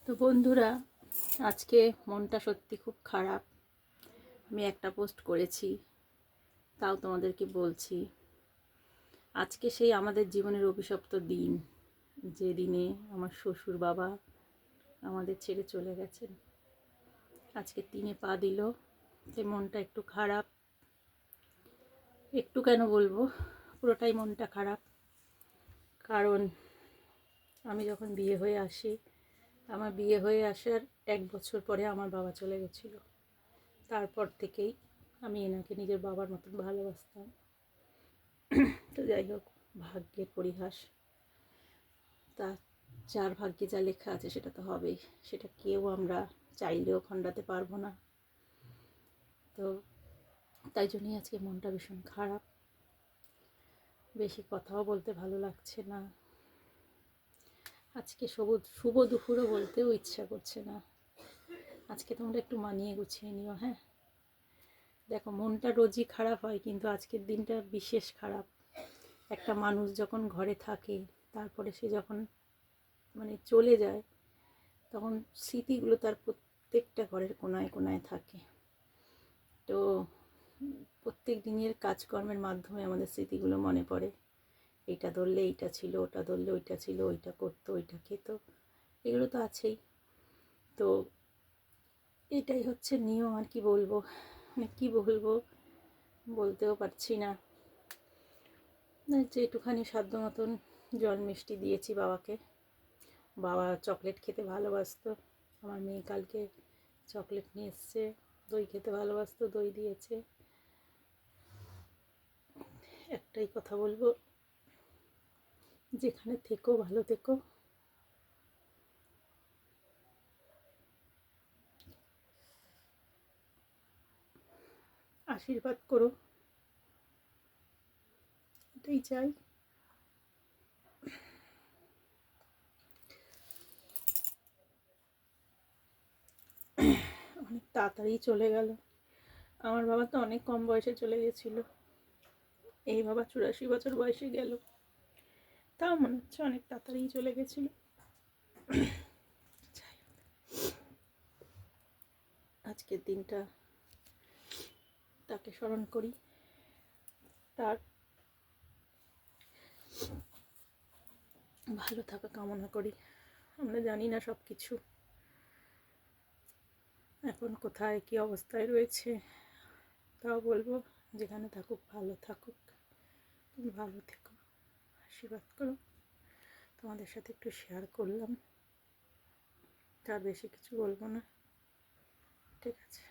তো বন্ধুরা, আজকে মনটা সত্যি খুব খারাপ। আমি একটা পোস্ট করেছি, তাও তোমাদেরকে বলছি। আজকে সেই আমাদের জীবনের অভিশপ্ত দিন, যে দিনে আমার শ্বশুর বাবা আমাদের ছেড়ে চলে গেছেন। আজকে 3 পা দিল, যে মনটা একটু খারাপ। একটু কেন বলবো, পুরোটাই মনটা খারাপ। কারণ আমি যখন বিয়ে হয়ে আসি, আমার বিয়ে হয়ে আসার 1 বছর পরে আমার বাবা চলে গেছিলো। তারপর থেকেই আমি এনাকে নিজের বাবার মতন ভালোবাসতাম। তো যাই হোক, ভাগ্যের পরিহাস। তা যার ভাগ্যে যা লেখা আছে সেটা তো হবেই, সেটা কেউ আমরা চাইলেও খণ্ডাতে পারবো না। তো তাই জন্যই আজকে মনটা ভীষণ খারাপ, বেশি কথাও বলতে ভালো লাগছে না। আজকে শুভ দুপুরও বলতেও ইচ্ছা করছে না। আজকে তোমরা একটু মানিয়ে গুছিয়ে নিও। হ্যাঁ, দেখো, মনটা রোজই খারাপ হয়, কিন্তু আজকের দিনটা বিশেষ খারাপ। একটা মানুষ যখন ঘরে থাকে, তারপরে সে যখন চলে যায়, তখন স্মৃতিগুলো তার প্রত্যেকটা ঘরের কোনায় কোনায় থাকে। তো প্রত্যেক দিনের কাজকর্মের মাধ্যমে আমাদের স্মৃতিগুলো মনে পড়ে। এইটা ধরলে এইটা ছিল, ওটা ধরলে ওইটা ছিল, ওইটা করতো, ওইটা খেত, এগুলো তো আছেই। তো এটাই হচ্ছে নিয়ম। আর কি বলবো, কি বলবো বলতেও পারছি না। যেটুখানি সাধ্য মতন জল মিষ্টি দিয়েছি বাবাকে। বাবা চকলেট খেতে ভালোবাসতো, আমার মেয়ে কালকে চকলেট নিয়ে এসছে। দই খেতে ভালোবাসতো, দই দিয়েছে। একটাই কথা বলবো, যেখানে থেকো ভালো থেকো। আশীর্বাদ করো, এটাই চাই। অনেক তাড়াতাড়ি চলে গেল। আমার বাবা তো অনেক কম বয়সে চলে গেছিল। এই বাবা 84 বছর বয়সে গেল। তাও মনে হচ্ছে অনেক তাড়াতাড়ি চলে গেছিল। আজকের দিনটা তাকে স্মরণ করি, তার ভালো থাকা কামনা করি। আমরা জানি না সব কিছু, এখন কোথায় কি অবস্থায় রয়েছে, তাও বলবো যেখানে থাকুক ভালো থাকুক। তুমি ভালো থেকো, আশীর্বাদ করো। তোমাদের সাথে একটু শেয়ার করলাম, তার বেশি কিছু বলবো না। ঠিক আছে।